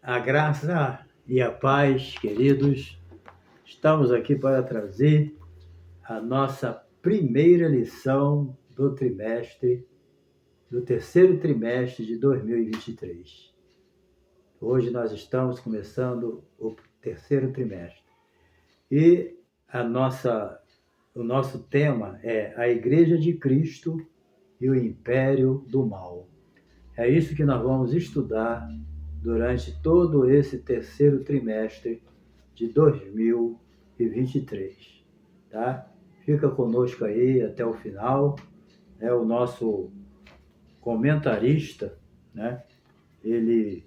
A graça e a paz, queridos, estamos aqui para trazer a nossa primeira lição do trimestre, do terceiro trimestre de 2023. Hoje nós estamos começando o terceiro trimestre e o nosso tema é a Igreja de Cristo e o Império do Mal. É isso que nós vamos estudar durante todo esse terceiro trimestre de 2023, tá? Fica conosco aí até o final. É o nosso comentarista, né? Ele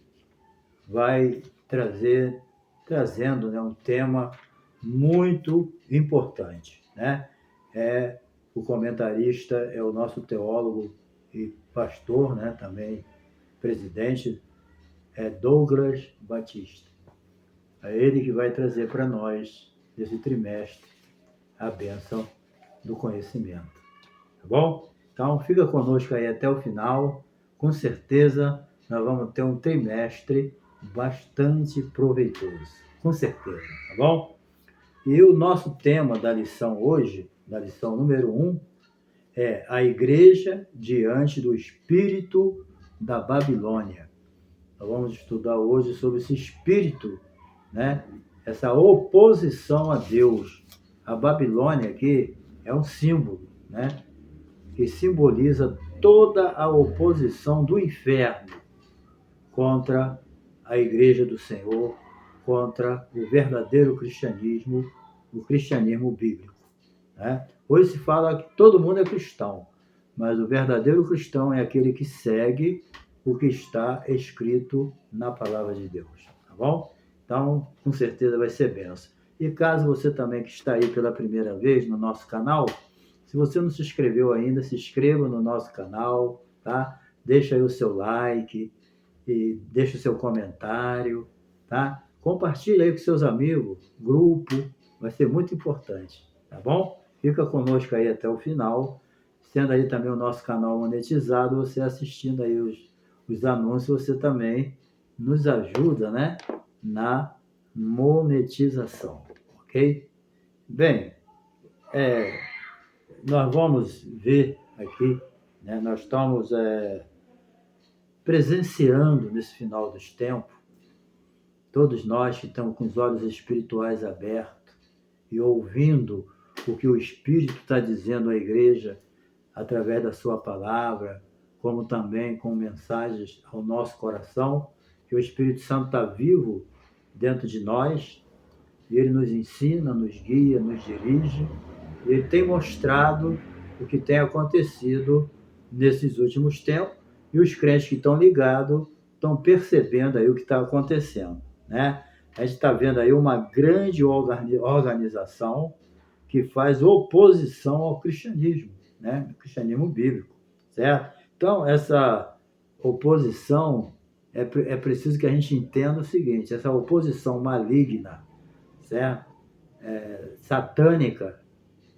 vai trazendo, né, um tema muito importante, né? O comentarista é o nosso teólogo e pastor, né? Também presidente, é Douglas Batista. É ele que vai trazer para nós, nesse trimestre, a bênção do conhecimento. Tá bom? Então, fica conosco aí até o final. Com certeza, nós vamos ter um trimestre bastante proveitoso. Com certeza, tá bom? E o nosso tema da lição hoje, da lição número 1, é a Igreja diante do Espírito da Babilônia. Nós vamos estudar hoje sobre esse espírito, né? Essa oposição a Deus. A Babilônia aqui é um símbolo, né? Que simboliza toda a oposição do inferno contra a Igreja do Senhor, contra o verdadeiro cristianismo, o cristianismo bíblico, né? Hoje se fala que todo mundo é cristão, mas o verdadeiro cristão é aquele que segue o que está escrito na palavra de Deus, tá bom? Então, com certeza vai ser benção. E caso você também que está aí pela primeira vez no nosso canal, se você não se inscreveu ainda, se inscreva no nosso canal, tá? Deixa aí o seu like e deixa o seu comentário, tá? Compartilha aí com seus amigos, grupo, vai ser muito importante, tá bom? Fica conosco aí até o final, sendo aí também o nosso canal monetizado, você assistindo aí os anúncios, você também nos ajuda, né, na monetização, ok? Bem, nós vamos ver aqui, né, nós estamos presenciando nesse final dos tempos, todos nós que estamos com os olhos espirituais abertos e ouvindo o que o Espírito está dizendo à igreja através da sua palavra, como também com mensagens ao nosso coração, que o Espírito Santo está vivo dentro de nós, e ele nos ensina, nos guia, nos dirige, e ele tem mostrado o que tem acontecido nesses últimos tempos, e os crentes que estão ligados estão percebendo aí o que está acontecendo, né? A gente está vendo aí uma grande organização que faz oposição ao cristianismo, né? O cristianismo bíblico, certo? Então, essa oposição, é preciso que a gente entenda o seguinte, essa oposição maligna, certo? Satânica,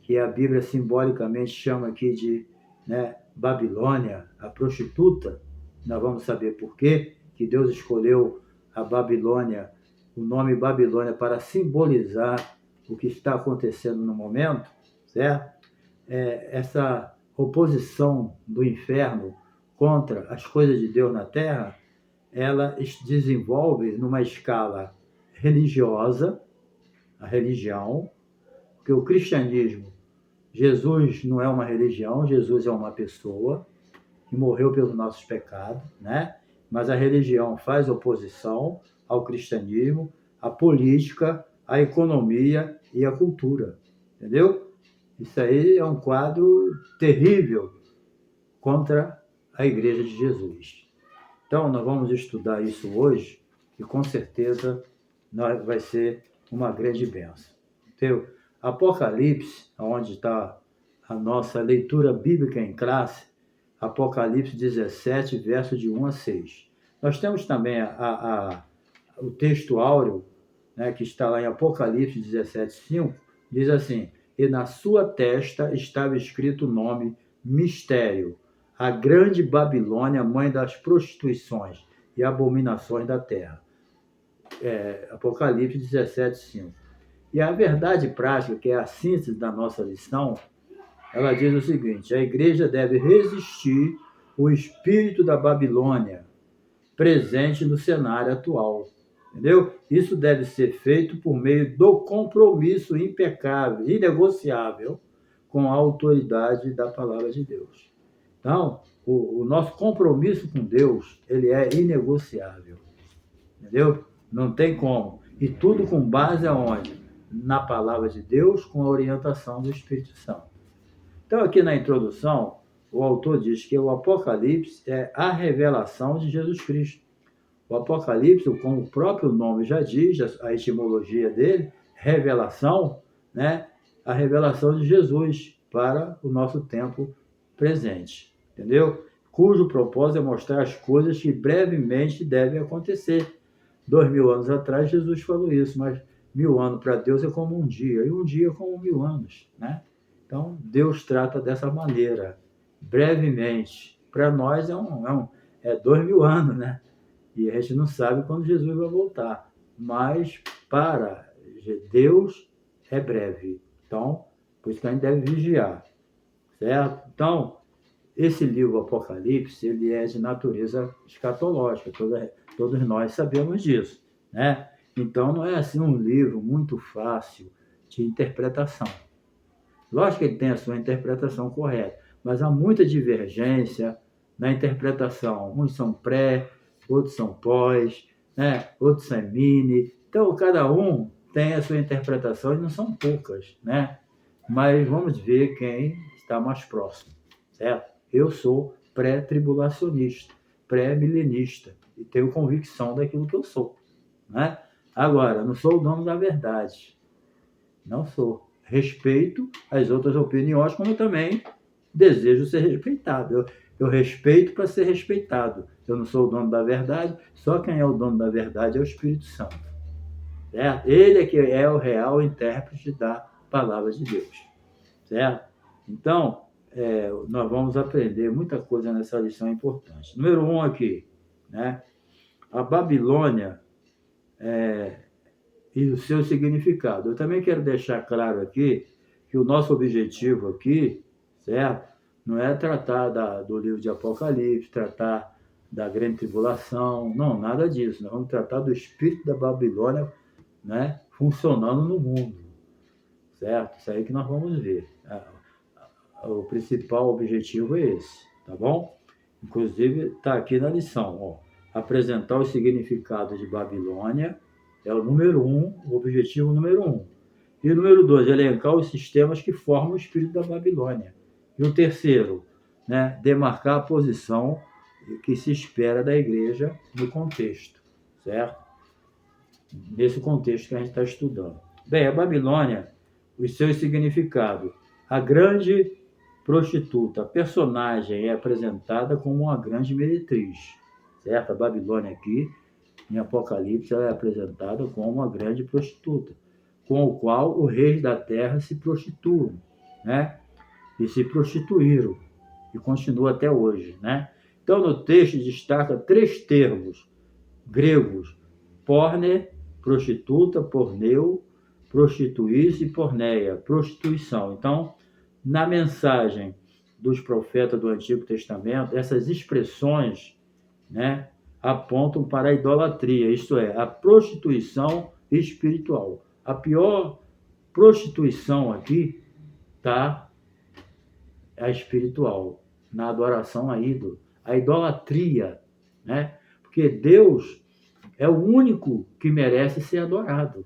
que a Bíblia simbolicamente chama aqui de, né, Babilônia, a prostituta. Nós vamos saber por quê que Deus escolheu a Babilônia, o nome Babilônia, para simbolizar o que está acontecendo no momento, certo? Essa oposição do inferno contra as coisas de Deus na terra, ela desenvolve numa escala religiosa, a religião, porque o cristianismo, Jesus não é uma religião, Jesus é uma pessoa que morreu pelos nossos pecados, né? Mas a religião faz oposição ao cristianismo, à política, à economia e à cultura, entendeu? Isso aí é um quadro terrível contra a Igreja de Jesus. Então, nós vamos estudar isso hoje e com certeza vai ser uma grande bênção. Entendeu? Apocalipse, onde está a nossa leitura bíblica em classe, Apocalipse 17, verso de 1 a 6. Nós temos também o texto áureo, né, que está lá em Apocalipse 17, 5, diz assim: e na sua testa estava escrito o nome Mistério, a grande Babilônia, mãe das prostituições e abominações da terra. Apocalipse 17:5. E a verdade prática, que é a síntese da nossa lição, ela diz o seguinte: a igreja deve resistir o espírito da Babilônia presente no cenário atual. Entendeu? Isso deve ser feito por meio do compromisso impecável, inegociável, com a autoridade da palavra de Deus. Então, o nosso compromisso com Deus, ele é inegociável. Entendeu? Não tem como. E tudo com base aonde? Na palavra de Deus, com a orientação do Espírito Santo. Então, aqui na introdução, o autor diz que o Apocalipse é a revelação de Jesus Cristo. O Apocalipse, como o próprio nome já diz, a etimologia dele, revelação, né? A revelação de Jesus para o nosso tempo presente, entendeu? Cujo propósito é mostrar as coisas que brevemente devem acontecer. 2000 anos atrás, Jesus falou isso, mas 1000 anos para Deus é como um dia, e um dia é como 1000 anos, né? Então, Deus trata dessa maneira, brevemente. Para nós é 2000 anos, né? E a gente não sabe quando Jesus vai voltar. Mas para Deus é breve. Então, por isso que a gente deve vigiar. Certo? Então, esse livro Apocalipse, ele é de natureza escatológica. Todos nós sabemos disso, né? Então, não é assim um livro muito fácil de interpretação. Lógico que ele tem a sua interpretação correta, mas há muita divergência na interpretação. Uns são pré, outros são pós, né? Outros são mini. Então, cada um tem a sua interpretação e não são poucas, né? Mas vamos ver quem está mais próximo, certo? Eu sou pré-tribulacionista, pré-milenista e tenho convicção daquilo que eu sou, né? Agora, não sou o dono da verdade. Não sou. Respeito as outras opiniões, como também desejo ser respeitado. Eu respeito para ser respeitado. Eu não sou o dono da verdade, só quem é o dono da verdade é o Espírito Santo. Certo? Ele é que é o real intérprete da palavra de Deus. Certo? Então, nós vamos aprender muita coisa nessa lição importante. Número 1 aqui, né? A Babilônia e o seu significado. Eu também quero deixar claro aqui que o nosso objetivo aqui, certo? Não é tratar do livro de Apocalipse, tratar da grande tribulação, não, nada disso. Nós vamos tratar do espírito da Babilônia, né, funcionando no mundo, certo? Isso aí que nós vamos ver. O principal objetivo é esse, tá bom? Inclusive, está aqui na lição, ó. Apresentar o significado de Babilônia é o número 1, o objetivo número 1. E o número 2, elencar os sistemas que formam o espírito da Babilônia. E o terceiro, né, demarcar a posição que se espera da igreja no contexto, certo? Nesse contexto que a gente está estudando. Bem, a Babilônia, os seus significados. A grande prostituta, a personagem é apresentada como uma grande meretriz, certo? A Babilônia aqui, em Apocalipse, ela é apresentada como uma grande prostituta, com o qual os reis da terra se prostituem, né? E se prostituíram, e continua até hoje, né? Então, no texto destaca 3 termos gregos: porne, prostituta, porneu, prostituir-se e porneia, prostituição. Então, na mensagem dos profetas do Antigo Testamento, essas expressões, né, apontam para a idolatria, isto é, a prostituição espiritual. A pior prostituição aqui está a espiritual, na adoração a ídolo, a idolatria, né? Porque Deus é o único que merece ser adorado,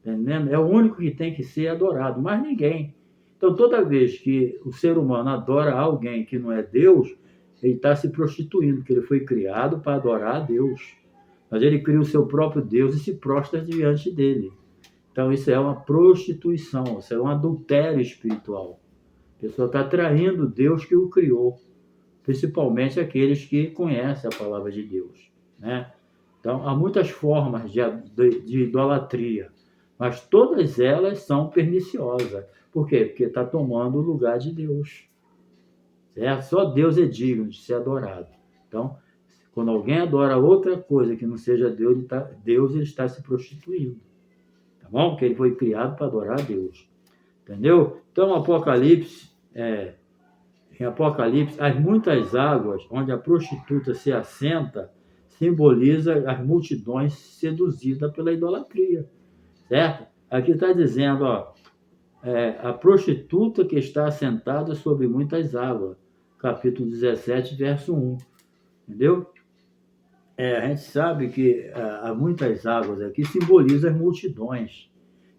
entendendo? É o único que tem que ser adorado, mais ninguém. Então, toda vez que o ser humano adora alguém que não é Deus, ele está se prostituindo, porque ele foi criado para adorar a Deus. Mas ele cria o seu próprio Deus e se prostra diante dele. Então, isso é uma prostituição, isso é um adultério espiritual. A pessoa está traindo Deus que o criou, principalmente aqueles que conhecem a palavra de Deus, né? Então, há muitas formas de idolatria, mas todas elas são perniciosas. Por quê? Porque está tomando o lugar de Deus. Certo? Só Deus é digno de ser adorado. Então, Quando alguém adora outra coisa que não seja Deus, ele está se prostituindo. Tá bom? Porque ele foi criado para adorar a Deus. Entendeu? Então, em Apocalipse, as muitas águas onde a prostituta se assenta simboliza as multidões seduzidas pela idolatria. Certo? Aqui está dizendo, ó, a prostituta que está assentada sobre muitas águas. Capítulo 17, verso 1. Entendeu? A gente sabe que há muitas águas aqui simbolizam as multidões.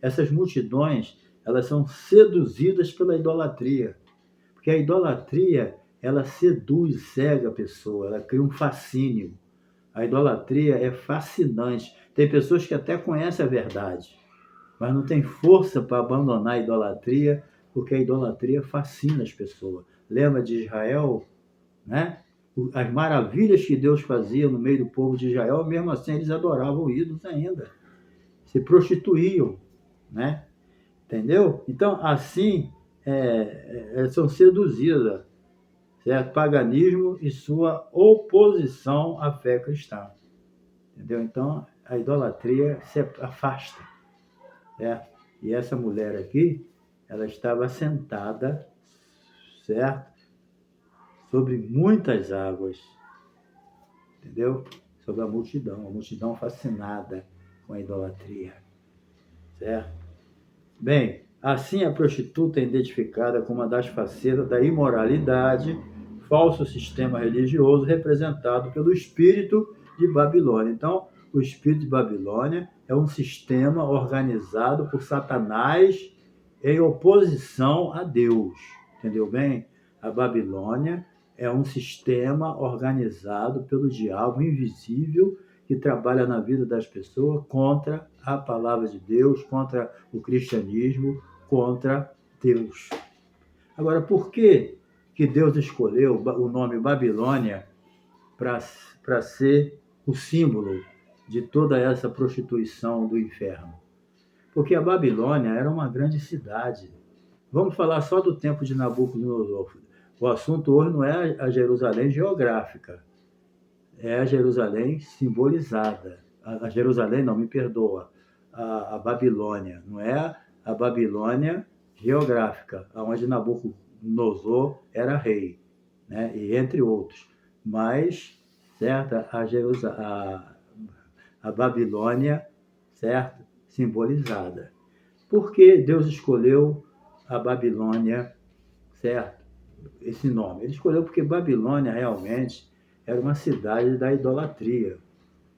Essas multidões, elas são seduzidas pela idolatria. Porque a idolatria, ela seduz, cega a pessoa, ela cria um fascínio. A idolatria é fascinante. Tem pessoas que até conhecem a verdade, mas não tem força para abandonar a idolatria, porque a idolatria fascina as pessoas. Lembra de Israel, né? As maravilhas que Deus fazia no meio do povo de Israel, mesmo assim eles adoravam ídolos ainda, se prostituíam, né? Entendeu? Então, assim, são seduzidas, certo? Paganismo e sua oposição à fé cristã. Entendeu? Então, a idolatria se afasta, certo? E essa mulher aqui, ela estava sentada, certo? Sobre muitas águas, entendeu? Sobre a multidão fascinada com a idolatria, certo? Bem, assim a prostituta é identificada como uma das facetas da imoralidade, falso sistema religioso representado pelo espírito de Babilônia. Então, o espírito de Babilônia é um sistema organizado por Satanás em oposição a Deus, entendeu bem? A Babilônia é um sistema organizado pelo diabo invisível que trabalha na vida das pessoas contra a palavra de Deus, contra o cristianismo, contra Deus. Agora, por que Deus escolheu o nome Babilônia para ser o símbolo de toda essa prostituição do inferno? Porque a Babilônia era uma grande cidade. Vamos falar só do tempo de Nabucodonosor. O assunto hoje não é a Jerusalém geográfica, é a Jerusalém simbolizada. A Jerusalém, não, me perdoa, a Babilônia, não é a Babilônia geográfica, onde Nabucodonosor era rei, né? E entre outros. Mas, certo, a Babilônia, certo, simbolizada. Por que Deus escolheu a Babilônia, certo? Esse nome. Ele escolheu porque Babilônia realmente era uma cidade da idolatria,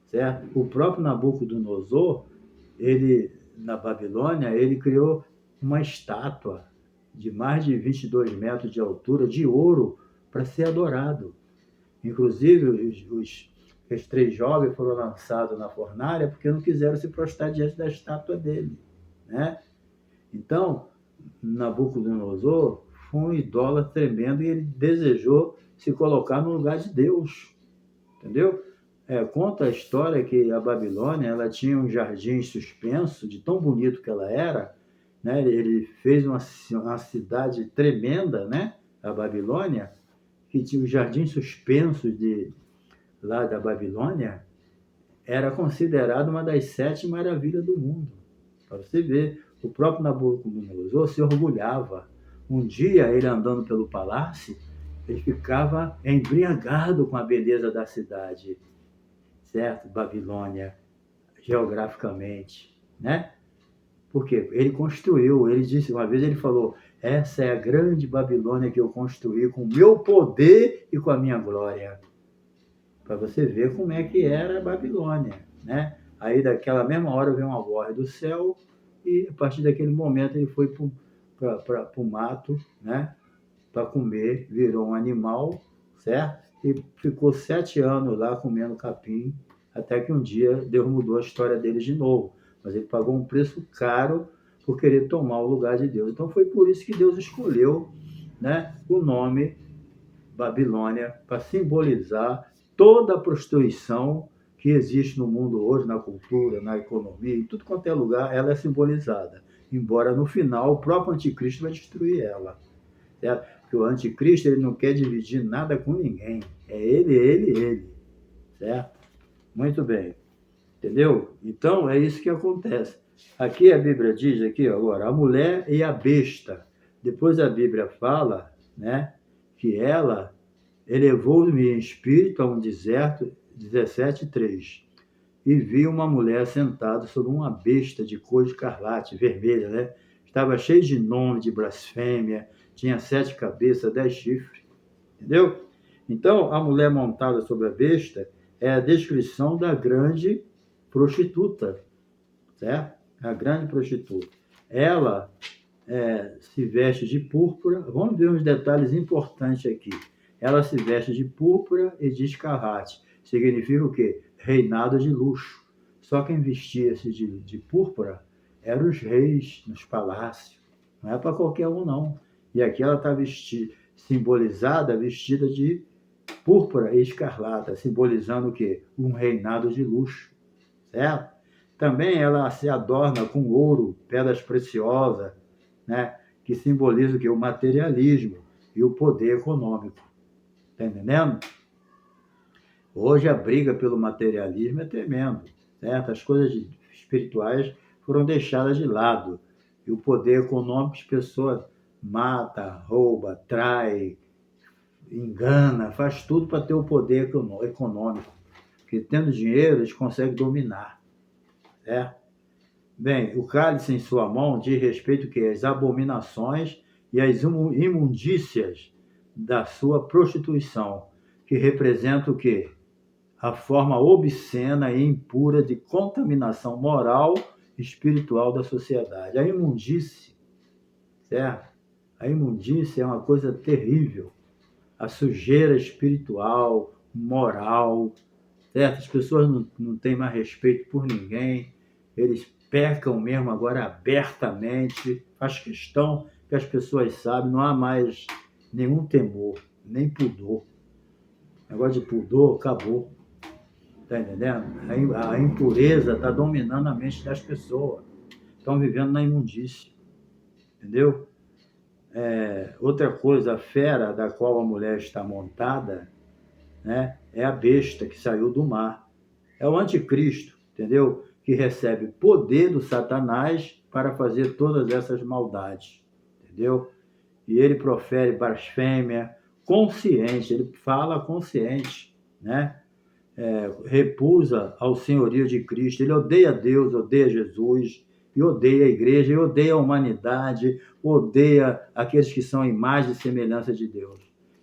certo? O próprio Nabucodonosor, na Babilônia, ele criou uma estátua de mais de 22 metros de altura, de ouro, para ser adorado. Inclusive, os 3 jovens foram lançados na fornalha porque não quiseram se prostrar diante da estátua dele, né? Então, Nabucodonosor foi um idólatra tremendo e ele desejou se colocar no lugar de Deus, entendeu? Conta a história que a Babilônia, ela tinha um jardim suspenso, de tão bonito que ela era, né? Ele fez uma cidade tremenda, né? A Babilônia, que tinha o jardim suspenso lá da Babilônia, era considerado uma das 7 maravilhas do mundo. Para você ver, o próprio Nabucodonosor se orgulhava. Um dia, ele andando pelo palácio, ele ficava embriagado com a beleza da cidade, certo? Babilônia, geograficamente, né? Porque ele construiu, ele disse, uma vez ele falou, essa é a grande Babilônia que eu construí com o meu poder e com a minha glória. Para você ver como é que era a Babilônia, né? Aí, daquela mesma hora, veio uma voz do céu e, a partir daquele momento, ele foi para o mato, né? Para comer, virou um animal, certo? E ficou 7 anos lá comendo capim, até que um dia Deus mudou a história dele de novo. Mas ele pagou um preço caro por querer tomar o lugar de Deus. Então foi por isso que Deus escolheu, né, o nome Babilônia para simbolizar toda a prostituição que existe no mundo hoje, na cultura, na economia, em tudo quanto é lugar, ela é simbolizada. Embora no final o próprio anticristo vai destruir ela. Certo? Porque o anticristo, ele não quer dividir nada com ninguém. É ele. certo? Muito bem, entendeu? Então, é isso que acontece. Aqui a Bíblia diz, aqui agora, a mulher e a besta. Depois a Bíblia fala, né, que ela elevou-me em espírito a um deserto, 17:3, e vi uma mulher sentada sobre uma besta de cor escarlate, vermelha, né? Estava cheia de nome, de blasfêmia, tinha 7 cabeças, 10 chifres, entendeu? Então, a mulher montada sobre a besta é a descrição da grande prostituta, certo? A grande prostituta. Ela se veste de púrpura. Vamos ver uns detalhes importantes aqui. Ela se veste de púrpura e de escarlate. Significa o quê? Reinado de luxo. Só quem vestia-se de púrpura eram os reis nos palácios. Não é para qualquer um, não. E aqui ela está simbolizada, vestida de púrpura e escarlata, simbolizando o quê? Um reinado de luxo, certo? Também ela se adorna com ouro, pedras preciosas, né? Que simboliza o quê? O materialismo e o poder econômico. Está entendendo? Hoje a briga pelo materialismo é tremendo, certo? As coisas espirituais foram deixadas de lado. E o poder econômico, as pessoas mata, rouba, trai, engana, faz tudo para ter o poder econômico. Porque tendo dinheiro, eles conseguem dominar, certo? Bem, o cálice em sua mão diz respeito que às abominações e às imundícias da sua prostituição, que representa o quê? A forma obscena e impura de contaminação moral e espiritual da sociedade. A imundície, certo? A imundície é uma coisa terrível. A sujeira espiritual, moral, certo? As pessoas não têm mais respeito por ninguém, eles pecam mesmo agora abertamente, faz questão que as pessoas sabem, não há mais nenhum temor, nem pudor. O negócio de pudor acabou, tá entendendo? A impureza está dominando a mente das pessoas, estão vivendo na imundície, entendeu? Outra coisa, a fera da qual a mulher está montada, né, é a besta que saiu do mar. É o anticristo, entendeu? Que recebe poder do Satanás para fazer todas essas maldades, entendeu? E ele profere blasfêmia consciente, ele fala consciente, né? Repusa ao senhorio de Cristo, ele odeia Deus, odeia Jesus, e odeia a igreja, e odeia a humanidade, odeia aqueles que são a imagem e semelhança de Deus.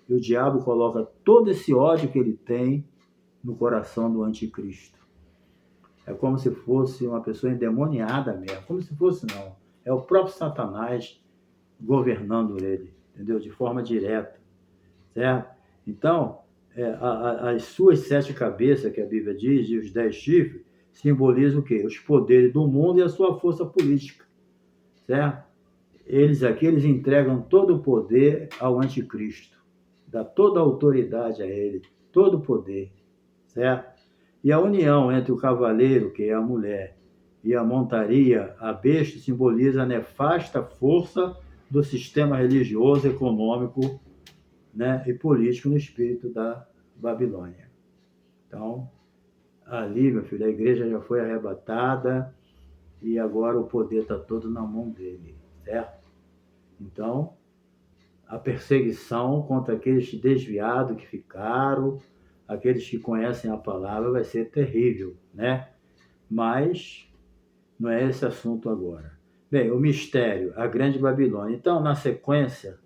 E o diabo coloca todo esse ódio que ele tem no coração do anticristo. É como se fosse uma pessoa endemoniada mesmo. Como se fosse, não. É o próprio Satanás governando ele, entendeu? De forma direta, certo? Então, as suas 7 cabeças, que a Bíblia diz, e os 10 chifres, simbolizam o quê? Os poderes do mundo e a sua força política, certo? Eles entregam todo o poder ao anticristo, dá toda a autoridade a ele, todo o poder, certo? E a união entre o cavaleiro, que é a mulher, e a montaria, a besta, simboliza a nefasta força do sistema religioso, econômico, né, e político no espírito da Babilônia. Então, ali, meu filho, a igreja já foi arrebatada e agora o poder está todo na mão dele, certo? Então, a perseguição contra aqueles desviados que ficaram, aqueles que conhecem a palavra, vai ser terrível, né? Mas não é esse assunto agora. Bem, o mistério, a grande Babilônia. Então, na sequência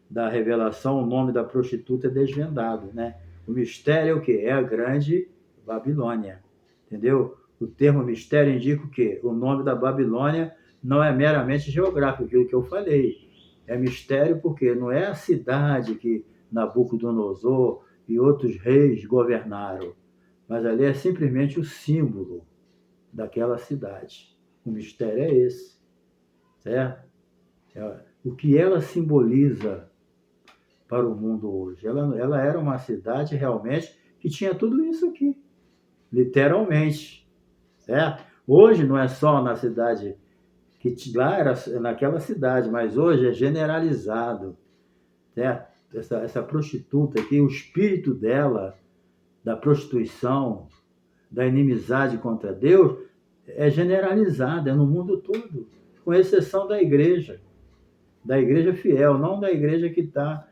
da revelação, o nome da prostituta é desvendado, né? O mistério é o quê? É a grande Babilônia, entendeu? O termo mistério indica o quê? O nome da Babilônia não é meramente geográfico, aquilo que eu falei. É mistério porque não é a cidade que Nabucodonosor e outros reis governaram, mas ali é simplesmente o símbolo daquela cidade. O mistério é esse, certo? O que ela simboliza para o mundo hoje. Ela era uma cidade realmente que tinha tudo isso aqui, literalmente, certo? Hoje não é só na cidade que lá era naquela cidade, mas hoje é generalizado, certo? Essa prostituta aqui, o espírito dela da prostituição, da inimizade contra Deus, é generalizada, é no mundo todo, com exceção da igreja fiel, não da igreja que está,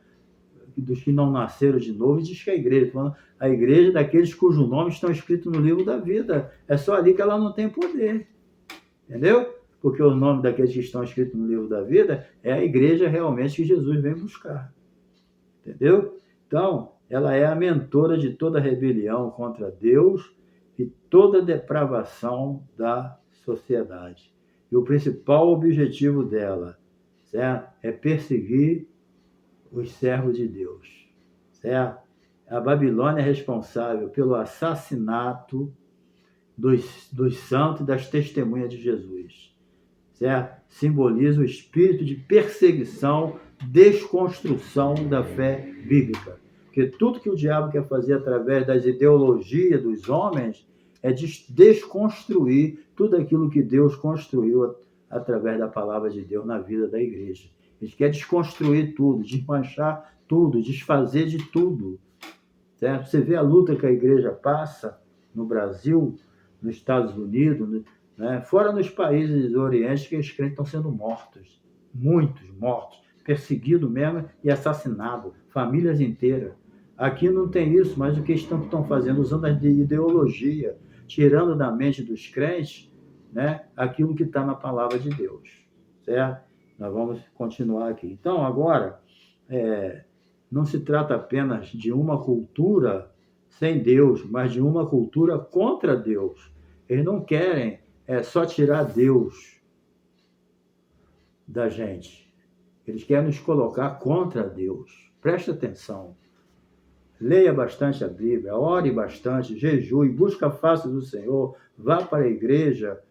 dos que não nasceram de novo, e diz que é a igreja, a igreja daqueles cujos nomes estão escritos no livro da vida. É só ali que ela não tem poder, entendeu? Porque o nome daqueles que estão escritos no livro da vida é a igreja realmente que Jesus vem buscar, entendeu? Então, ela é a mentora de toda rebelião contra Deus e toda depravação da sociedade. E o principal objetivo dela, certo? É perseguir os servos de Deus, certo? A Babilônia é responsável pelo assassinato dos santos e das testemunhas de Jesus, certo? Simboliza o espírito de perseguição, desconstrução da fé bíblica. Porque tudo que o diabo quer fazer através das ideologias dos homens é desconstruir tudo aquilo que Deus construiu através da palavra de Deus na vida da igreja. Ele quer desconstruir tudo, desmanchar tudo, desfazer de tudo, certo? Você vê a luta que a igreja passa no Brasil, nos Estados Unidos, né? Fora nos países do Oriente, que os crentes estão sendo mortos, muitos mortos, perseguidos mesmo e assassinados, famílias inteiras. Aqui não tem isso, mas o que estão fazendo? Usando a ideologia, tirando da mente dos crentes, né, aquilo que está na palavra de Deus, certo? Nós vamos continuar aqui. Então, agora, não se trata apenas de uma cultura sem Deus, mas de uma cultura contra Deus. Eles não querem só tirar Deus da gente. Eles querem nos colocar contra Deus. Preste atenção. Leia bastante a Bíblia, ore bastante, jejue, busca a face do Senhor, vá para a igreja,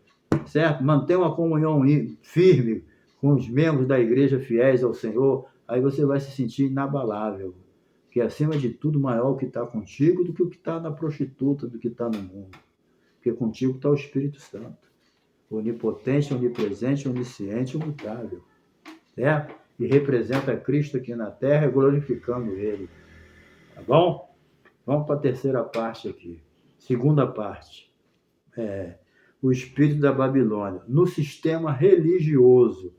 certo? Mantenha uma comunhão firme com os membros da igreja fiéis ao Senhor, aí você vai se sentir inabalável. Que acima de tudo, maior o que está contigo do que o que está na prostituta, do que está no mundo. Porque contigo está o Espírito Santo, onipotente, onipresente, onisciente, imutável, certo? E representa Cristo aqui na terra, glorificando Ele. Tá bom? Vamos para a terceira parte aqui. Segunda parte. O espírito da Babilônia. No sistema religioso,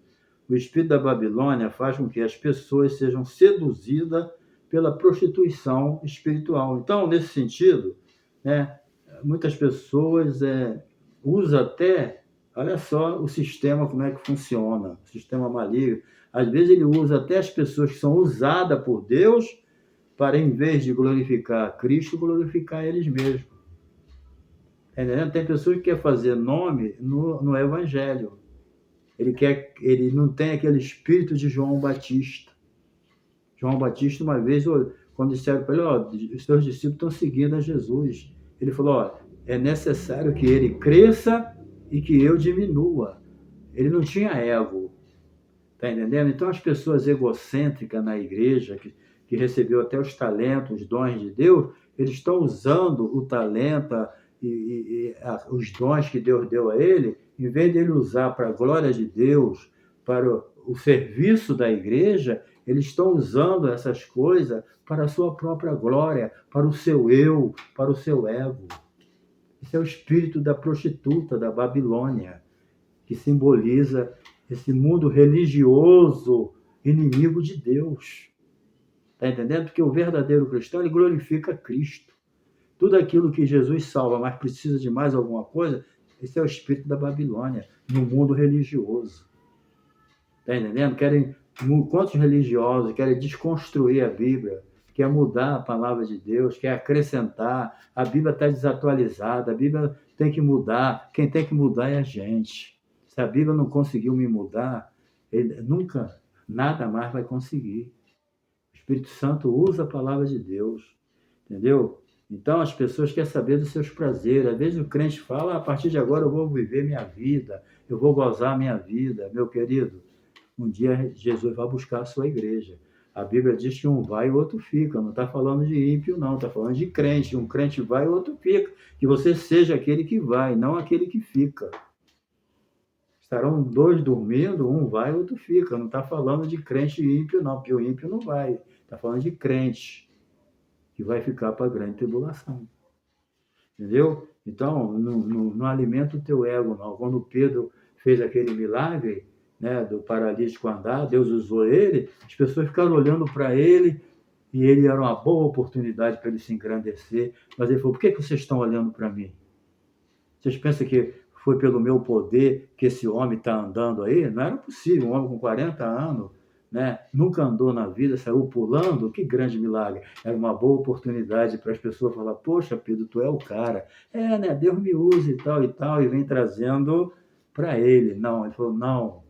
o espírito da Babilônia faz com que as pessoas sejam seduzidas pela prostituição espiritual. Então, nesse sentido, né, muitas pessoas usam até, olha só o sistema, como é que funciona, o sistema maligno. Às vezes ele usa até as pessoas que são usadas por Deus para, em vez de glorificar Cristo, glorificar eles mesmos. Tem pessoas que querem fazer nome no Evangelho. Ele não tem aquele espírito de João Batista. João Batista, uma vez, quando disseram para ele, os seus discípulos estão seguindo a Jesus. Ele falou, é necessário que ele cresça e que eu diminua. Ele não tinha ego. Está entendendo? Então, as pessoas egocêntricas na igreja, que recebeu até os talentos, os dons de Deus, eles estão usando o talento e os dons que Deus deu a ele, em vez de ele usar para a glória de Deus, para o serviço da igreja, eles estão usando essas coisas para a sua própria glória, para o seu eu, para o seu ego. Esse é o espírito da prostituta, da Babilônia, que simboliza esse mundo religioso, inimigo de Deus. Está entendendo? Porque o verdadeiro cristão, ele glorifica Cristo. Tudo aquilo que Jesus salva, mas precisa de mais alguma coisa, esse é o espírito da Babilônia, no mundo religioso. Está entendendo? Quantos religiosos querem desconstruir a Bíblia, quer mudar a palavra de Deus, quer acrescentar, a Bíblia está desatualizada, a Bíblia tem que mudar, quem tem que mudar é a gente. Se a Bíblia não conseguiu me mudar, ele nunca, nada mais vai conseguir. O Espírito Santo usa a palavra de Deus, entendeu? Então as pessoas querem saber dos seus prazeres. Às vezes o crente fala, a partir de agora eu vou viver minha vida, eu vou gozar minha vida. Meu querido, um dia Jesus vai buscar a sua igreja. A Bíblia diz que um vai e o outro fica. Não está falando de ímpio, não. Está falando de crente. Um crente vai e o outro fica. Que você seja aquele que vai, não aquele que fica. Estarão dois dormindo, um vai e o outro fica. Não está falando de crente e ímpio, não. Porque o ímpio não vai. Está falando de crente que vai ficar para a grande tribulação. Entendeu? Então, não alimenta o teu ego, não. Quando Pedro fez aquele milagre, né, do paralítico andar, Deus usou ele, as pessoas ficaram olhando para ele, e ele era uma boa oportunidade para ele se engrandecer. Mas ele falou, por que vocês estão olhando para mim? Vocês pensam que foi pelo meu poder que esse homem está andando aí? Não era possível, um homem com 40 anos, né? Nunca andou na vida, saiu pulando, que grande milagre. Era uma boa oportunidade para as pessoas falar, poxa, Pedro, tu é o cara. Né? Deus me usa e tal, e vem trazendo para ele. Não, ele falou, não,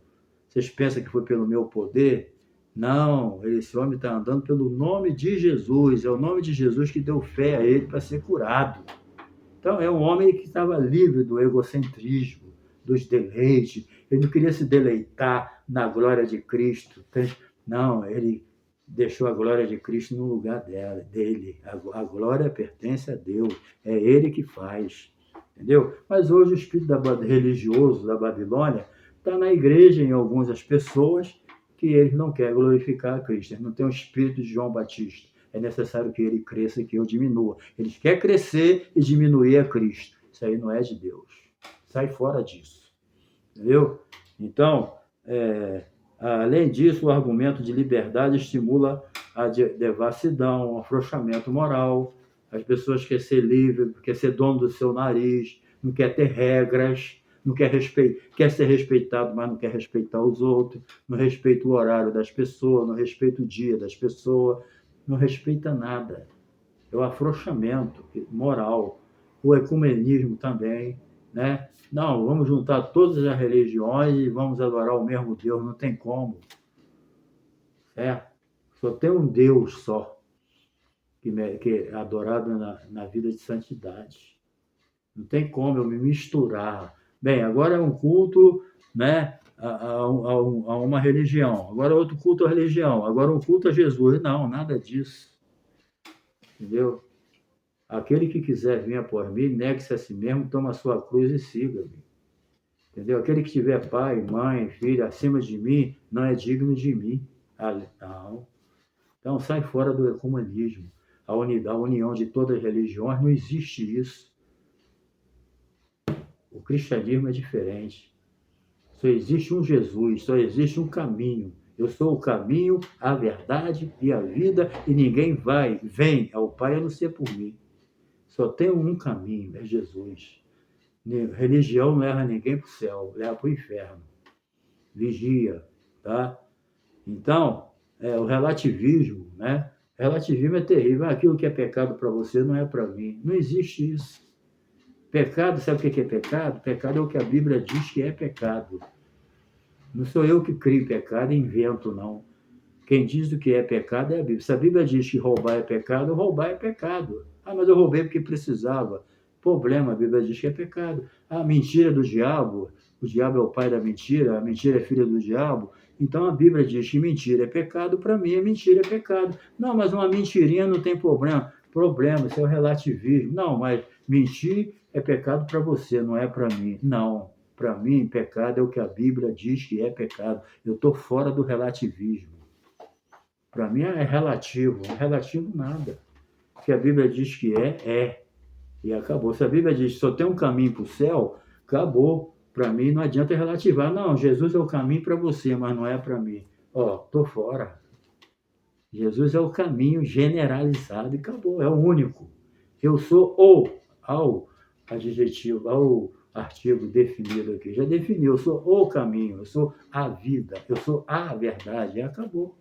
vocês pensam que foi pelo meu poder? Não, esse homem está andando pelo nome de Jesus, é o nome de Jesus que deu fé a ele para ser curado. Então, é um homem que estava livre do egocentrismo, dos deleites. Ele não queria se deleitar na glória de Cristo. Não, ele deixou a glória de Cristo no lugar dele. A glória pertence a Deus. É ele que faz. Entendeu? Mas hoje o espírito religioso da Babilônia está na igreja, em algumas pessoas, que eles não querem glorificar a Cristo. Eles não têm o espírito de João Batista. É necessário que ele cresça e que eu diminua. Eles querem crescer e diminuir a Cristo. Isso aí não é de Deus. Sai fora disso. Entendeu? Então, além disso, o argumento de liberdade estimula a devassidão, o afrouxamento moral. As pessoas querem ser livres, querem ser dono do seu nariz, não quer ter regras, não quer ser respeitado, mas não quer respeitar os outros, não respeita o horário das pessoas, não respeita o dia das pessoas, não respeita nada. É o afrouxamento moral, o ecumenismo também, né? Não, vamos juntar todas as religiões e vamos adorar o mesmo Deus, não tem como. Só tem um Deus só, que é adorado na vida de santidade. Não tem como eu me misturar. Bem, agora é um culto, né, a uma religião. Agora outro culto à religião. Agora um culto a Jesus. Não, nada disso. Entendeu? Aquele que quiser vir após mim, negue-se a si mesmo, toma a sua cruz e siga-me. Entendeu? Aquele que tiver pai, mãe, filho acima de mim, não é digno de mim. Não. Então sai fora do ecumenismo. A união de todas as religiões, não existe isso. O cristianismo é diferente. Só existe um Jesus, só existe um caminho. Eu sou o caminho, a verdade e a vida, e ninguém vem ao Pai a não ser por mim. Só tem um caminho, é Jesus. Religião não leva ninguém para o céu, leva para o inferno. Vigia, tá? Então, o relativismo, né? Relativismo é terrível. Aquilo que é pecado para você não é para mim. Não existe isso. Pecado, sabe o que é pecado? Pecado é o que a Bíblia diz que é pecado. Não sou eu que crio pecado e invento, não. Quem diz o que é pecado é a Bíblia. Se a Bíblia diz que roubar é pecado, roubar é pecado. Mas eu roubei porque precisava. Problema, a Bíblia diz que é pecado. Mentira do diabo, o diabo é o pai da mentira, a mentira é filha do diabo. Então a Bíblia diz que mentira é pecado, para mim mentira é pecado. Não, mas uma mentirinha não tem problema. Problema, isso é o relativismo. Não, mas mentir é pecado para você, não é para mim. Não, para mim pecado é o que a Bíblia diz que é pecado. Eu estou fora do relativismo. Para mim é relativo, não é relativo nada. O que a Bíblia diz que é. E acabou. Se a Bíblia diz que só tem um caminho para o céu, acabou. Para mim não adianta relativar. Não, Jesus é o caminho para você, mas não é para mim. Estou fora. Jesus é o caminho generalizado e acabou. É o único. Eu sou ao adjetivo, ao artigo definido aqui. Já defini, eu sou o caminho, eu sou a vida, eu sou a verdade. E acabou.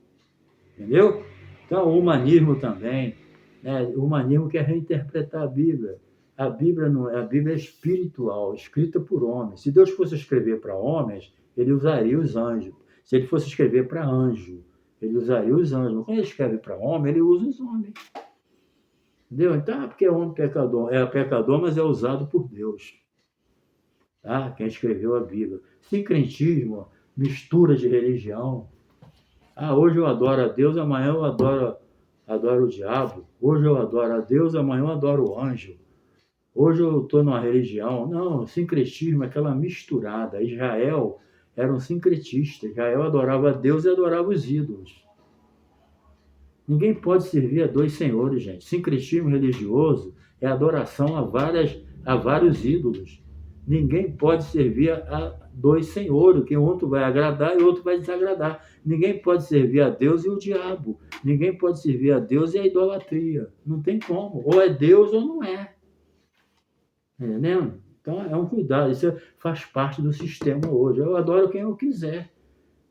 Entendeu? Então, o humanismo também, né? O humanismo quer reinterpretar a Bíblia. A Bíblia é espiritual, escrita por homens. Se Deus fosse escrever para homens, ele usaria os anjos. Se ele fosse escrever para anjo, ele usaria os anjos. Quando ele escreve para homem, ele usa os homens. Entendeu? Então, porque é homem pecador. É pecador, mas é usado por Deus. Tá? Quem escreveu a Bíblia. Sincretismo, mistura de religião. Hoje eu adoro a Deus, amanhã eu adoro o diabo. Hoje eu adoro a Deus, amanhã eu adoro o anjo. Hoje eu estou numa religião. Não, sincretismo é aquela misturada. Israel era um sincretista. Israel adorava a Deus e adorava os ídolos. Ninguém pode servir a dois senhores, gente. Sincretismo religioso é adoração a vários ídolos. Ninguém pode servir a dois senhores, que um vai agradar e o outro vai desagradar. Ninguém pode servir a Deus e o diabo. Ninguém pode servir a Deus e a idolatria. Não tem como. Ou é Deus ou não é. Entendeu? Então é um cuidado. Isso faz parte do sistema hoje. Eu adoro quem eu quiser.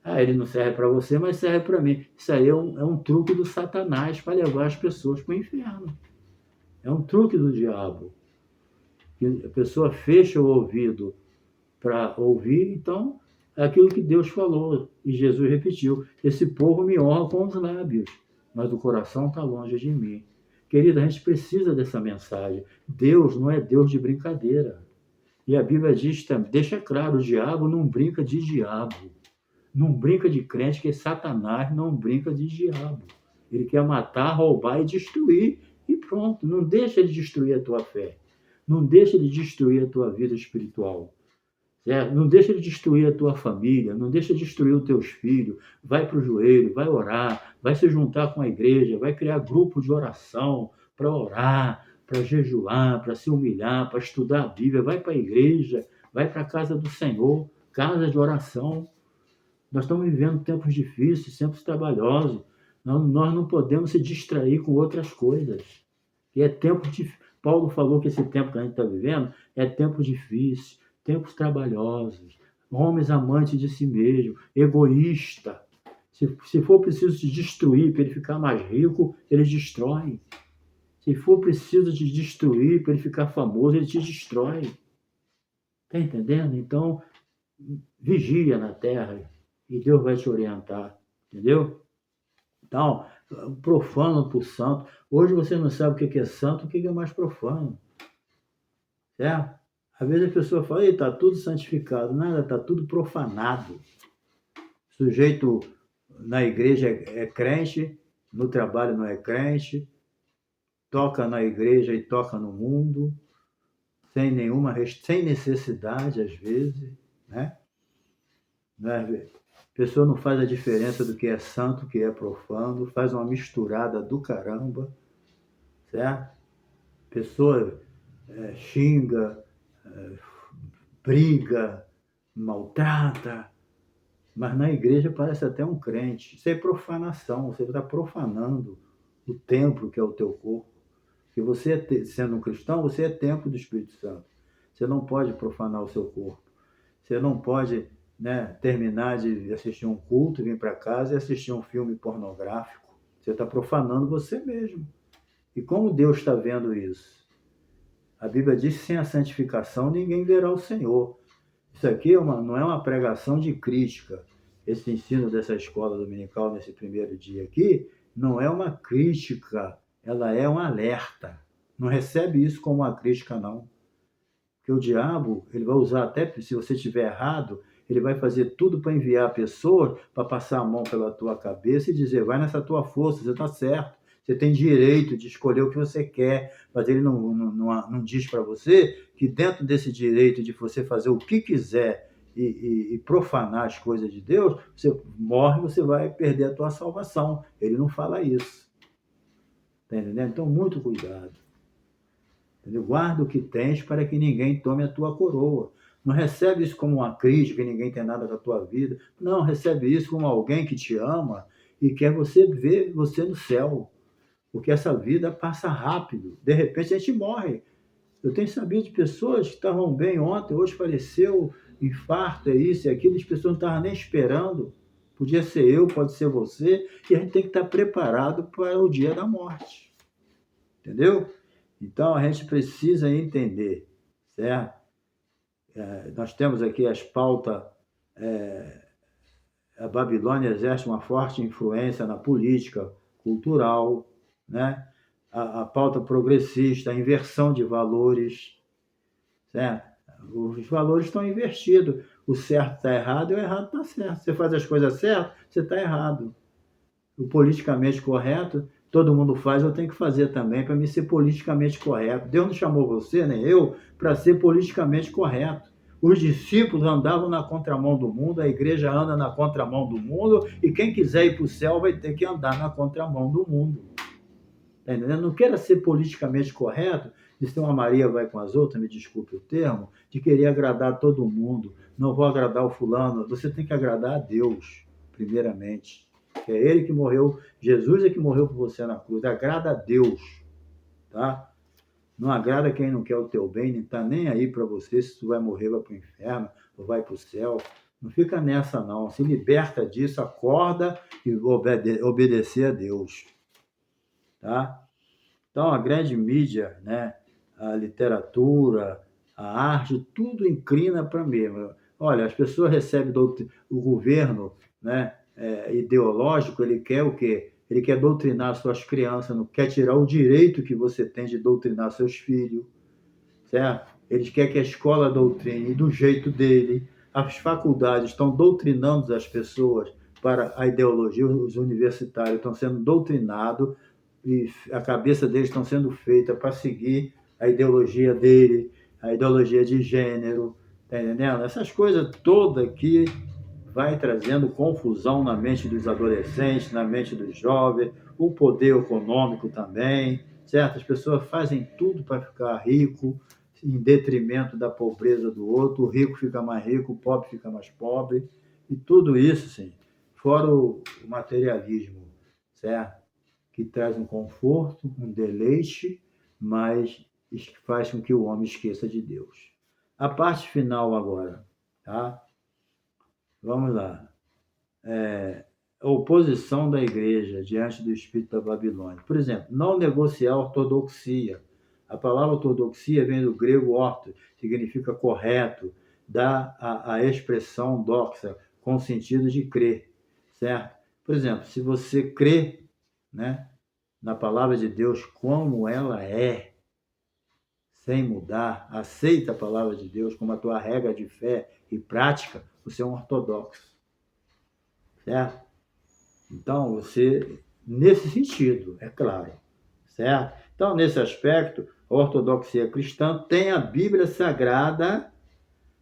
Ele não serve para você, mas serve para mim. Isso aí é um truque do Satanás para levar as pessoas para o inferno. É um truque do diabo. A pessoa fecha o ouvido para ouvir, então é aquilo que Deus falou. E Jesus repetiu: esse povo me honra com os lábios, mas o coração está longe de mim. Querida, a gente precisa dessa mensagem. Deus não é Deus de brincadeira. E a Bíblia diz, deixa claro, o diabo não brinca de diabo. Não brinca de crente, que Satanás não brinca de diabo. Ele quer matar, roubar e destruir. E pronto, não deixa ele destruir a tua fé. Não deixa ele destruir a tua vida espiritual. Certo? Não deixa ele destruir a tua família, não deixa destruir os teus filhos. Vai para o joelho, vai orar, vai se juntar com a igreja, vai criar grupo de oração para orar, para jejuar, para se humilhar, para estudar a Bíblia. Vai para a igreja, vai para a casa do Senhor, casa de oração. Nós estamos vivendo tempos difíceis, tempos trabalhosos. Nós não podemos se distrair com outras coisas. E é tempo de... Paulo falou que esse tempo que a gente está vivendo é tempo difícil, tempos trabalhosos, homens amantes de si mesmo, egoísta. Se for preciso te destruir para ele ficar mais rico, ele destrói. Se for preciso te destruir para ele ficar famoso, ele te destrói. Está entendendo? Então, vigia na terra e Deus vai te orientar. Entendeu? Então, profano por santo. Hoje você não sabe o que é santo, o que é mais profano. Certo? Às vezes a pessoa fala, está tudo santificado. Nada, está tudo profanado. O sujeito na igreja é crente, no trabalho não é crente, toca na igreja e toca no mundo, sem necessidade, às vezes, né? A pessoa não faz a diferença do que é santo, do que é profano, faz uma misturada do caramba, certo? A pessoa xinga, briga, maltrata, mas na igreja parece até um crente. Isso é profanação, você está profanando o templo que é o teu corpo. Que você, sendo um cristão, você é templo do Espírito Santo. Você não pode profanar o seu corpo. Você não pode, terminar de assistir um culto, vir para casa e assistir um filme pornográfico. Você está profanando você mesmo. E como Deus está vendo isso? A Bíblia diz que sem a santificação ninguém verá o Senhor. Isso aqui não é uma pregação de crítica. Esse ensino dessa escola dominical nesse primeiro dia aqui não é uma crítica, ela é um alerta. Não recebe isso como uma crítica, não. Porque o diabo, ele vai usar até, se você estiver errado, ele vai fazer tudo para enviar a pessoa, para passar a mão pela tua cabeça e dizer, vai nessa tua força, você está certo. Você tem direito de escolher o que você quer, mas ele não diz para você que dentro desse direito de você fazer o que quiser e profanar as coisas de Deus, você morre, você vai perder a tua salvação. Ele não fala isso. Está entendendo? Então, muito cuidado. Entendeu? Guarda o que tens para que ninguém tome a tua coroa. Não recebe isso como uma crítica, que ninguém tem nada da tua vida. Não, recebe isso como alguém que te ama e quer ver você no céu. Porque essa vida passa rápido. De repente a gente morre. Eu tenho sabido de pessoas que estavam bem ontem, hoje faleceu, infarto, isso e aquilo, as pessoas não estavam nem esperando. Podia ser eu, pode ser você, e a gente tem que estar preparado para o dia da morte. Entendeu? Então a gente precisa entender, certo? Nós temos aqui as pautas. A Babilônia exerce uma forte influência na política, cultural, né? A pauta progressista, a inversão de valores, certo? Os valores estão invertidos. O certo está errado e o errado está certo. Você faz as coisas certas, você está errado. O politicamente correto, todo mundo faz, eu tenho que fazer também para me ser politicamente correto. Deus não chamou você, nem eu, para ser politicamente correto. Os discípulos andavam na contramão do mundo, a igreja anda na contramão do mundo, e quem quiser ir para o céu vai ter que andar na contramão do mundo. Tá entendendo? Não queira ser politicamente correto, de se uma Maria vai com as outras, me desculpe o termo, de querer agradar todo mundo. Não vou agradar o fulano. Você tem que agradar a Deus, primeiramente. É Ele que morreu, Jesus é que morreu por você na cruz. Agrada a Deus, tá? Não agrada quem não quer o teu bem, nem está nem aí para você se tu vai morrer, vai para o inferno ou vai para o céu. Não fica nessa, não. Se liberta disso, acorda e obedecer a Deus. Tá? Então, a grande mídia, né, a literatura, a arte, tudo inclina para mim. Olha, as pessoas recebem o governo, né, ideológico, ele quer o quê? Ele quer doutrinar suas crianças, não quer tirar o direito que você tem de doutrinar seus filhos, certo? Eles querem que a escola doutrine do jeito dele. As faculdades estão doutrinando as pessoas para a ideologia, os universitários estão sendo doutrinados e a cabeça deles estão sendo feita para seguir a ideologia dele, a ideologia de gênero, tá entendendo? Essas coisas todas que vai trazendo confusão na mente dos adolescentes, na mente dos jovens, o poder econômico também, certo? As pessoas fazem tudo para ficar rico, em detrimento da pobreza do outro, o rico fica mais rico, o pobre fica mais pobre, e tudo isso, sim, fora o materialismo, certo? Que traz um conforto, um deleite, mas faz com que o homem esqueça de Deus. A parte final agora, tá? Vamos lá. A oposição da igreja diante do espírito da Babilônia. Por exemplo, não negociar a ortodoxia. A palavra ortodoxia vem do grego orto, significa correto, dá a expressão doxa, com sentido de crer, certo? Por exemplo, se você crê, né, na palavra de Deus como ela é, sem mudar, aceita a palavra de Deus como a tua regra de fé e prática, você é um ortodoxo, certo? Então, você, nesse sentido, é claro, certo? Então, nesse aspecto, a ortodoxia cristã tem a Bíblia Sagrada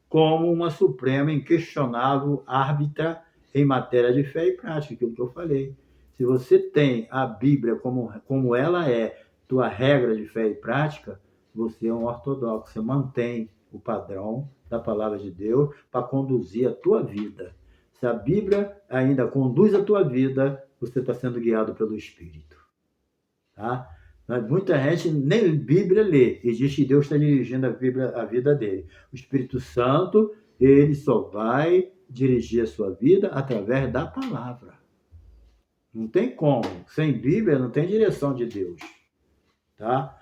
como uma suprema, inquestionável árbitra em matéria de fé e prática, aquilo que eu falei. Se você tem a Bíblia como ela é, tua regra de fé e prática, você é um ortodoxo, você mantém o padrão da palavra de Deus para conduzir a tua vida. Se a Bíblia ainda conduz a tua vida, você está sendo guiado pelo Espírito. Tá? Mas muita gente nem Bíblia lê e diz que Deus está dirigindo a vida dele. O Espírito Santo, ele só vai dirigir a sua vida através da palavra. Não tem como. Sem Bíblia não tem direção de Deus. Tá?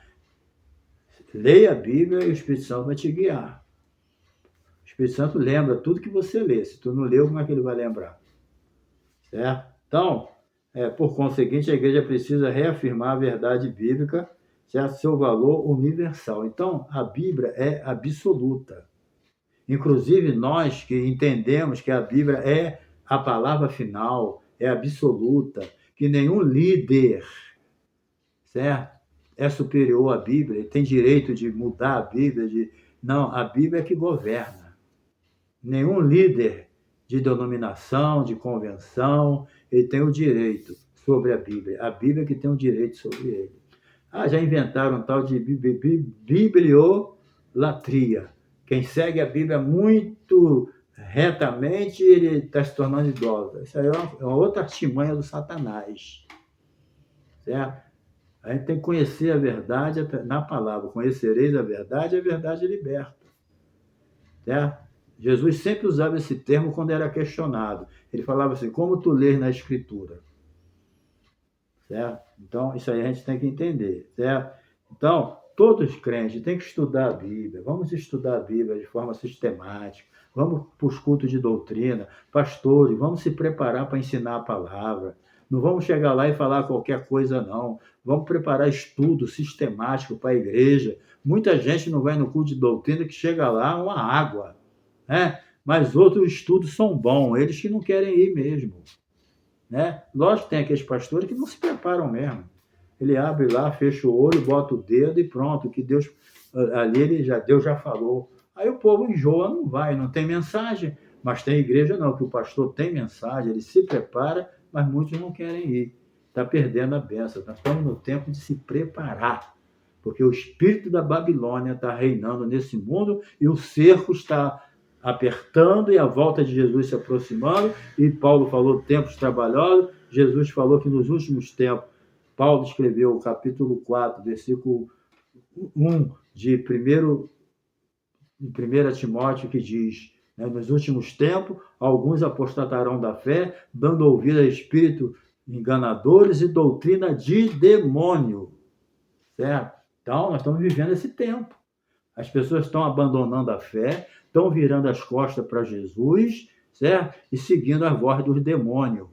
Leia a Bíblia e o Espírito Santo vai te guiar. O Espírito Santo lembra tudo que você lê. Se tu não leu, como é que ele vai lembrar? Certo? Então, por conseguinte, a igreja precisa reafirmar a verdade bíblica, certo? Seu valor universal. Então, a Bíblia é absoluta. Inclusive, nós que entendemos que a Bíblia é a palavra final, é absoluta, que nenhum líder, certo? É superior à Bíblia, ele tem direito de mudar a Bíblia. Não, a Bíblia é que governa. Nenhum líder de denominação, de convenção, ele tem o direito sobre a Bíblia. A Bíblia que tem o direito sobre ele. Já inventaram um tal de bibliolatria. Quem segue a Bíblia muito retamente, ele está se tornando idólatra. Isso aí é uma outra artimanha do Satanás. Certo? A gente tem que conhecer a verdade na palavra. Conhecereis a verdade liberta. Certo? Jesus sempre usava esse termo quando era questionado. Ele falava assim, como tu lês na Escritura? Certo? Então, isso aí a gente tem que entender. Certo? Então, todos os crentes têm que estudar a Bíblia. Vamos estudar a Bíblia de forma sistemática. Vamos para os cultos de doutrina. Pastores, vamos se preparar para ensinar a palavra. Não vamos chegar lá e falar qualquer coisa, não. Vamos preparar estudo sistemático para a igreja. Muita gente não vai no culto de doutrina que chega lá uma água. Né? Mas outros estudos são bons, eles que não querem ir mesmo. Né? Lógico que tem aqueles pastores que não se preparam mesmo. Ele abre lá, fecha o olho, bota o dedo e pronto, que Deus ali Deus já falou Aí o povo enjoa, não vai, não tem mensagem. Mas tem igreja não, que o pastor tem mensagem, ele se prepara, mas muitos não querem ir. Está perdendo a bênção. Nós estamos no tempo de se preparar, porque o espírito da Babilônia está reinando nesse mundo e o cerco está apertando e a volta de Jesus se aproximando. E Paulo falou tempos trabalhosos, Jesus falou que nos últimos tempos, Paulo escreveu o capítulo 4, versículo 1 de 1 Timóteo, que diz, né, nos últimos tempos, alguns apostatarão da fé, dando ouvido a espírito enganadores e doutrina de demônio. Certo? Então, nós estamos vivendo esse tempo. As pessoas estão abandonando a fé, estão virando as costas para Jesus, certo? E seguindo a voz dos demônios,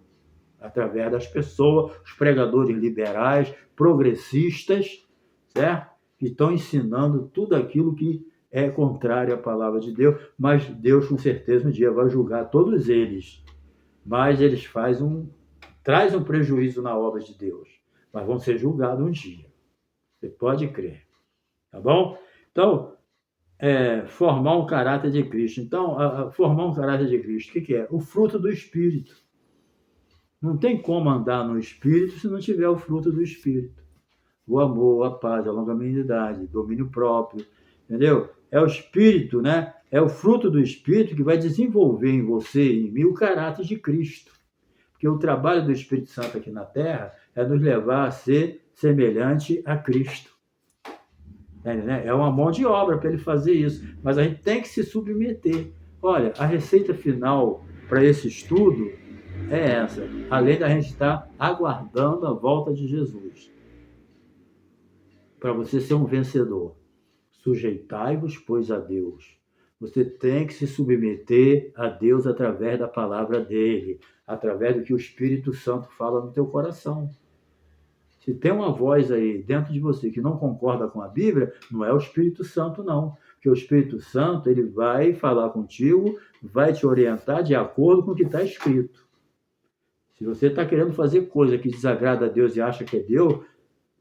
através das pessoas, os pregadores liberais, progressistas, certo? Que estão ensinando tudo aquilo que é contrário à palavra de Deus, mas Deus, com certeza, um dia vai julgar todos eles. Mas eles traz um prejuízo na obra de Deus, mas vão ser julgados um dia. Você pode crer. Tá bom? Então, formar um caráter de Cristo. Então, formar um caráter de Cristo, o que é? O fruto do Espírito. Não tem como andar no Espírito se não tiver o fruto do Espírito. O amor, a paz, a longanimidade, domínio próprio, entendeu? É o Espírito, né? É o fruto do Espírito que vai desenvolver em você e em mim o caráter de Cristo. Porque o trabalho do Espírito Santo aqui na Terra é nos levar a ser semelhante a Cristo. É uma mão de obra para ele fazer isso, mas a gente tem que se submeter. Olha, a receita final para esse estudo é essa, além da gente estar aguardando a volta de Jesus. Para você ser um vencedor, sujeitai-vos, pois, a Deus. Você tem que se submeter a Deus através da palavra dele, através do que o Espírito Santo fala no teu coração. Se tem uma voz aí dentro de você que não concorda com a Bíblia, não é o Espírito Santo, não. Porque o Espírito Santo, ele vai falar contigo, vai te orientar de acordo com o que está escrito. Se você está querendo fazer coisa que desagrada a Deus e acha que é Deus,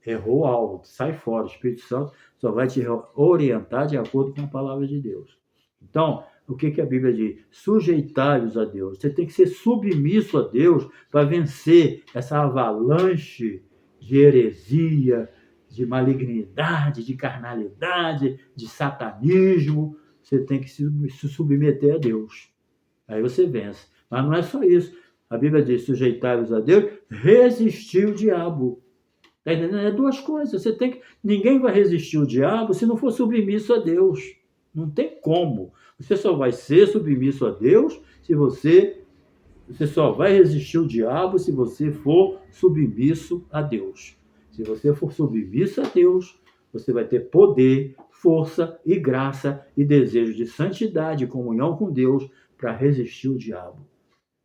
errou algo, sai fora. O Espírito Santo só vai te orientar de acordo com a palavra de Deus. Então, o que a Bíblia diz? Sujeitai-vos a Deus. Você tem que ser submisso a Deus para vencer essa avalanche de heresia, de malignidade, de carnalidade, de satanismo. Você tem que se submeter a Deus. Aí você vence. Mas não é só isso. A Bíblia diz, sujeitai-vos a Deus, resistir o diabo. Tá entendendo? É duas coisas. Ninguém vai resistir o diabo se não for submisso a Deus. Não tem como. Você só vai ser submisso a Deus se você só vai resistir o diabo se você for submisso a Deus. Se você for submisso a Deus, você vai ter poder, força e graça e desejo de santidade e comunhão com Deus para resistir o diabo.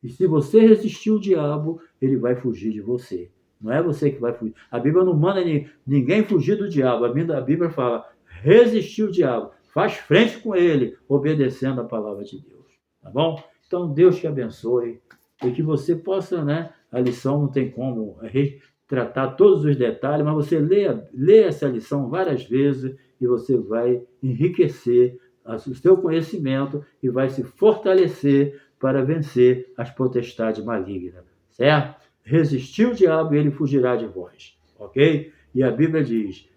E se você resistir o diabo, ele vai fugir de você. Não é você que vai fugir. A Bíblia não manda ninguém fugir do diabo. A Bíblia fala, resistir o diabo. Faz frente com ele, obedecendo a palavra de Deus. Tá bom? Então, Deus te abençoe. E que você possa, né? A lição não tem como tratar todos os detalhes, mas você lê essa lição várias vezes e você vai enriquecer o seu conhecimento e vai se fortalecer para vencer as potestades malignas, certo? Resistir o diabo e ele fugirá de vós, ok? E a Bíblia diz,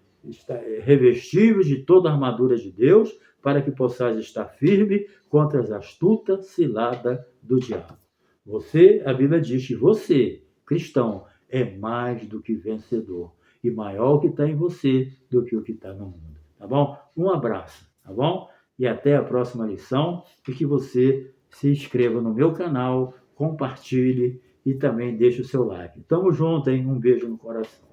revestivos de toda a armadura de Deus para que possais estar firme contra as astutas ciladas do diabo. A Bíblia diz que você, cristão, é mais do que vencedor. E maior o que está em você do que o que está no mundo. Tá bom? Um abraço, tá bom? E até a próxima lição. E que você se inscreva no meu canal, compartilhe e também deixe o seu like. Tamo junto, hein? Um beijo no coração.